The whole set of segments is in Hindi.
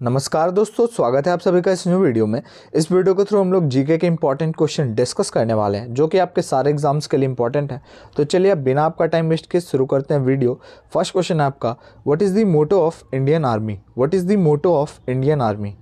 नमस्कार दोस्तों, स्वागत है आप सभी का इस न्यू वीडियो में। इस वीडियो के थ्रू हम लोग जीके के इंपॉर्टेंट क्वेश्चन डिस्कस करने वाले हैं जो कि आपके सारे एग्जाम्स के लिए इंपॉर्टेंट है। तो चलिए अब बिना आपका टाइम वेस्ट किए शुरू करते हैं वीडियो। फर्स्ट क्वेश्चन है आपका, what is the motto of Indian Army? What is the motto of Indian Army?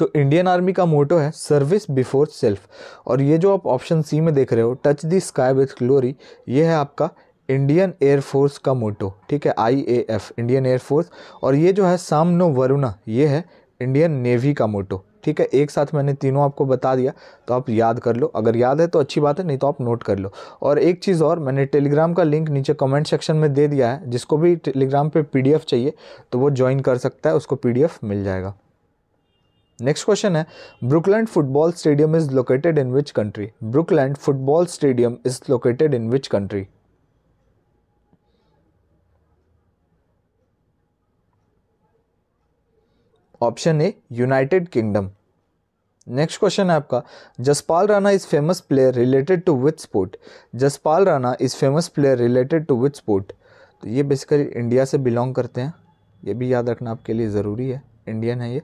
तो इंडियन आर्मी का मोटो है सर्विस बिफोर सेल्फ। और ये जो आप ऑप्शन सी में देख रहे हो, touch the sky with glory, ये है आपका इंडियन एयरफोर्स का मोटो। ठीक है, IAF, इंडियन एयरफोर्स। और ये जो है सामनो वरुणा, ये है इंडियन नेवी का मोटो। ठीक है, एक साथ मैंने तीनों आपको बता दिया, तो आप याद कर लो। अगर याद है तो अच्छी बात है, नहीं तो आप नोट कर लो। और एक चीज़ और, मैंने टेलीग्राम का लिंक नीचे कमेंट सेक्शन में दे दिया है। जिसको भी टेलीग्राम पे PDF चाहिए तो वो ज्वाइन कर सकता है, उसको PDF मिल जाएगा। नेक्स्ट क्वेश्चन है, Brookland football stadium is located in which country? Brookland football stadium is located in which country? Option A United Kingdom. Next question है आपका, Jaspal Rana is famous player related to which sport? Jaspal Rana is famous player related to which sport? तो ये बेसिकली इंडिया से बिलोंग करते हैं, ये भी याद रखना आपके लिए ज़रूरी है। इंडियन है ये,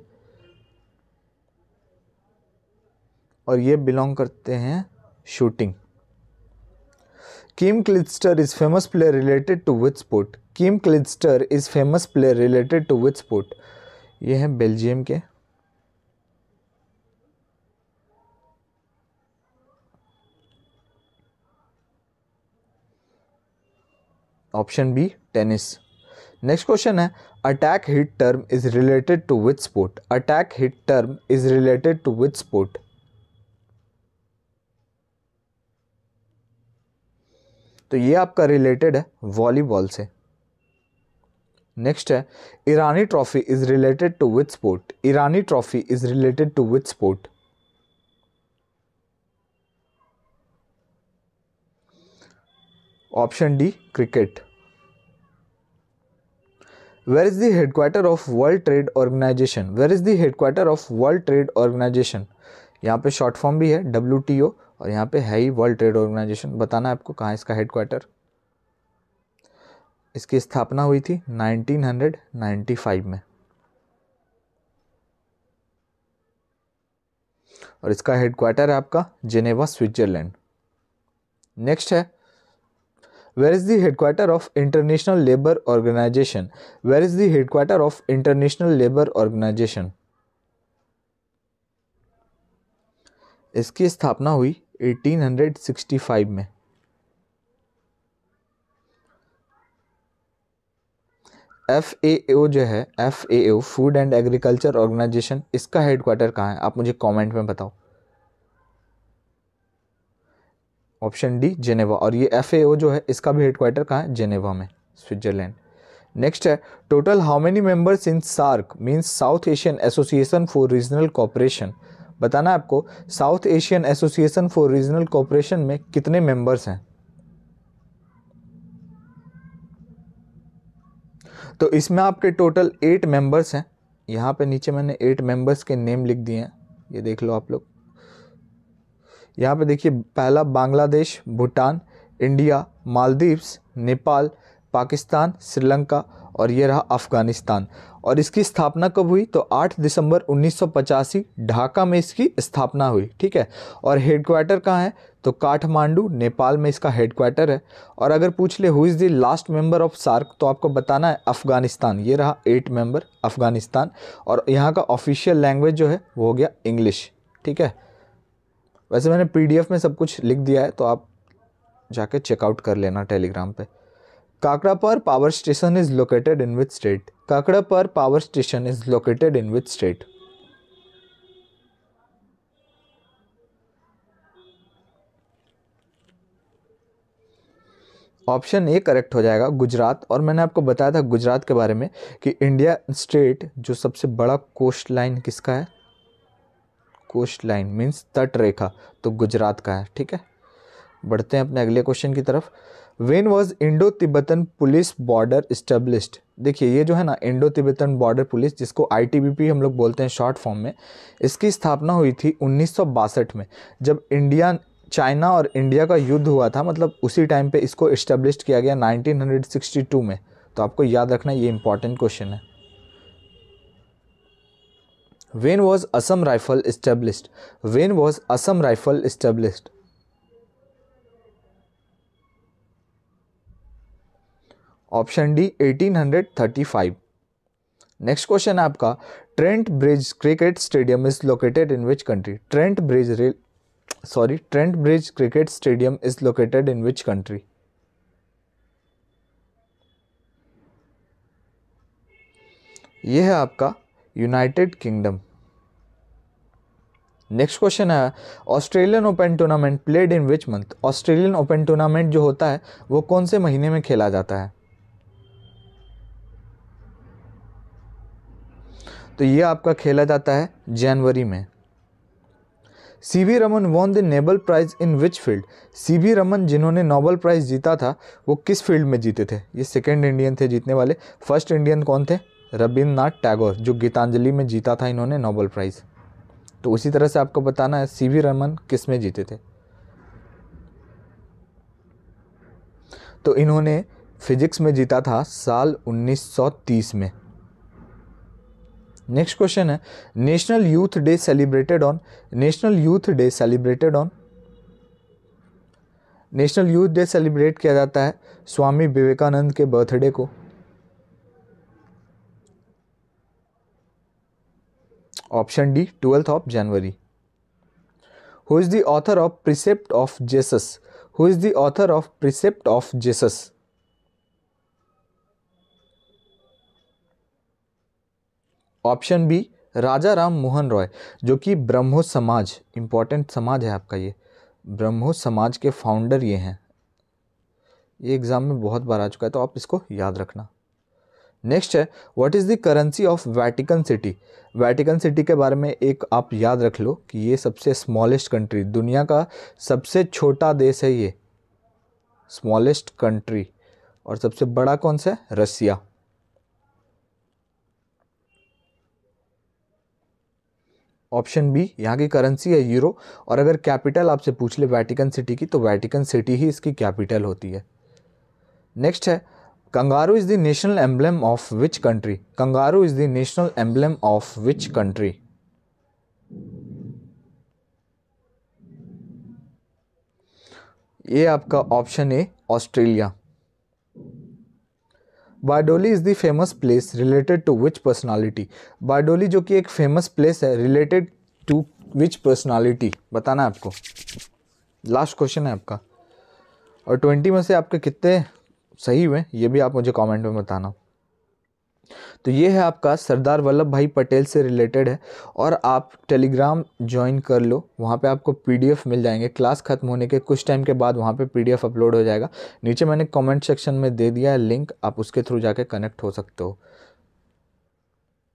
और ये बिलोंग करते हैं shooting. Kim Clijster is famous player related to which sport? Kim Clijster is famous player related to which sport? ये हैं बेल्जियम के। Option B tennis. Next question है, attack hit term is related to which sport? Attack hit term is related to which sport? तो ये आपका रिलेटेड है वॉलीबॉल से। नेक्स्ट है, Irani trophy is related to which sport? Irani trophy is related to which sport? Option D cricket. Where is the headquarter of World Trade Organization? Where is the headquarter of World Trade Organization? यहाँ पे शॉर्ट फॉर्म भी है WTO, और यहाँ पे है ही वर्ल्ड ट्रेड ऑर्गेनाइजेशन। बताना है आपको कहाँ इसका हेडक्वार्टर। इसकी स्थापना हुई थी 1995 में, और इसका हेडक्वार्टर है आपका जेनेवा, स्विट्जरलैंड। नेक्स्ट है, where is the headquarter of international labour organisation? Where is the headquarter of international labour organisation? इसकी स्थापना हुई 1865 में। FAO जो है, FAO food and agriculture organisation, इसका हेडक्वार्टर कहाँ है? आप मुझे कमेंट में बताओ। Option D Geneva. और ये FAO जो है, इसका भी हेडक्वार्टर कहाँ है? जेनेवा में, स्विट्जरलैंड। नेक्स्ट है, total how many members in SAARC means south Asian association for regional cooperation? बताना है आपको, south Asian association for regional cooperation में कितने मेंबर्स हैं? तो इसमें आपके टोटल 8 मेंबर्स हैं। यहाँ पे नीचे मैंने 8 मेंबर्स के नेम लिख दिए हैं, ये देख लो आप लोग। यहाँ पे देखिए, पहला बांग्लादेश, भूटान, इंडिया, मालदीव्स, नेपाल, पाकिस्तान, श्रीलंका, और ये रहा अफगानिस्तान। और इसकी स्थापना कब हुई? तो 8 दिसंबर 1985 ढाका में इसकी स्थापना हुई। ठीक है, और हेडक्वार्टर कहाँ है? तो काठमांडू, नेपाल में इसका हेडक्वार्टर है। और अगर पूछ ले who is the last member of SAARC, तो आपको बताना है अफगानिस्तान। ये रहा 8 मेंबर, अफगानिस्तान। और यहाँ का ऑफिशियल लैंग्वेज जो है वो हो गया इंग्लिश। ठीक है, वैसे मैंने PDF में सब कुछ लिख दिया है, तो आप जाके चेकआउट कर लेना टेलीग्राम पे। Kakrapar power station is located in which state? Kakrapar power station is located in which state? Option A correct हो जाएगा, गुजरात। और मैंने आपको बताया था गुजरात के बारे में कि इंडिया स्टेट जो सबसे बड़ा कोस्ट लाइन किसका है? कोस्ट लाइन मीन्स तट रेखा, तो गुजरात का है। ठीक है, बढ़ते हैं अपने अगले क्वेश्चन की तरफ। When was Indo Tibetan police border established? देखिए, ये जो है ना इंडो तिब्बतन बॉर्डर पुलिस, जिसको ITBP हम लोग बोलते हैं शॉर्ट फॉर्म में, इसकी स्थापना हुई थी 1962 में, जब चाइना और इंडिया का युद्ध हुआ था। मतलब उसी टाइम पे इसको इस्टेब्लिश किया गया 1962 में। तो तो आपको याद रखना ये इंपॉर्टेंट क्वेश्चन है। When was Assam Rifle established? When was Assam Rifle established? Option D 1835। Next question है आपका, Trent bridge cricket stadium is located in which country? Trent bridge cricket stadium is located in which country? यह है आपका यूनाइटेड किंगडम। नेक्स्ट क्वेश्चन है, Australian open tournament played in which month? Australian open tournament जो होता है वो कौन से महीने में खेला जाता है? तो ये आपका खेला जाता है जनवरी में। C V Raman won the Nobel prize in which field? C V Raman जिन्होंने नोबेल प्राइज जीता था वो किस फील्ड में जीते थे? ये सेकेंड इंडियन थे जीतने वाले। फर्स्ट इंडियन कौन थे? रविन्द्रनाथ टैगोर, जो गीतांजलि में जीता था इन्होंने नोबेल प्राइज। तो उसी तरह से आपको बताना है सीवी रमन किस में जीते थे। तो इन्होंने फिजिक्स में जीता था साल 1930 में। नेक्स्ट क्वेश्चन है, national youth day celebrated on? National youth day celebrated on? National youth day celebrate किया जाता है स्वामी विवेकानंद के बर्थडे को। Option D 12th of January. Who is the author of precept of Jesus? Who is the author of precept of Jesus? Option B Raja Ram Mohan Roy, जो कि ब्रह्मो समाज, इंपॉर्टेंट समाज है आपका ये, ब्रह्मो समाज के फाउंडर ये हैं। ये एग्जाम में बहुत बार आ चुका है तो आप इसको याद रखना। नेक्स्ट है, what is the currency of Vatican city? Vatican city के बारे में एक आप याद रख लो कि ये सबसे स्मॉलेस्ट कंट्री, दुनिया का सबसे छोटा देश है ये, स्मॉलेस्ट कंट्री। और सबसे बड़ा कौन सा है? रसिया। ऑप्शन बी, यहाँ की करेंसी है यूरो। और अगर कैपिटल आपसे पूछ ले वेटिकन सिटी की, तो वेटिकन सिटी ही इसकी कैपिटल होती है। नेक्स्ट है, kangaroo is the national emblem of which country? Kangaroo is the national emblem of which country? ये आपका option A Australia. Bardoli is the famous place related to which personality? Bardoli जो कि एक फेमस प्लेस है रिलेटेड टू विच पर्सनालिटी, बताना है आपको। लास्ट क्वेश्चन है आपका, और 20 में से आपके कितने सही हुए ये भी आप मुझे कमेंट में बताना। तो ये है आपका सरदार वल्लभ भाई पटेल से रिलेटेड है, और आप टेलीग्राम ज्वाइन कर लो, वहाँ पे आपको पीडीएफ मिल जाएंगे। क्लास खत्म होने के कुछ टाइम के बाद वहाँ पे पीडीएफ अपलोड हो जाएगा। नीचे मैंने कमेंट सेक्शन में दे दिया है लिंक, आप उसके थ्रू जाके कनेक्ट हो सकते हो।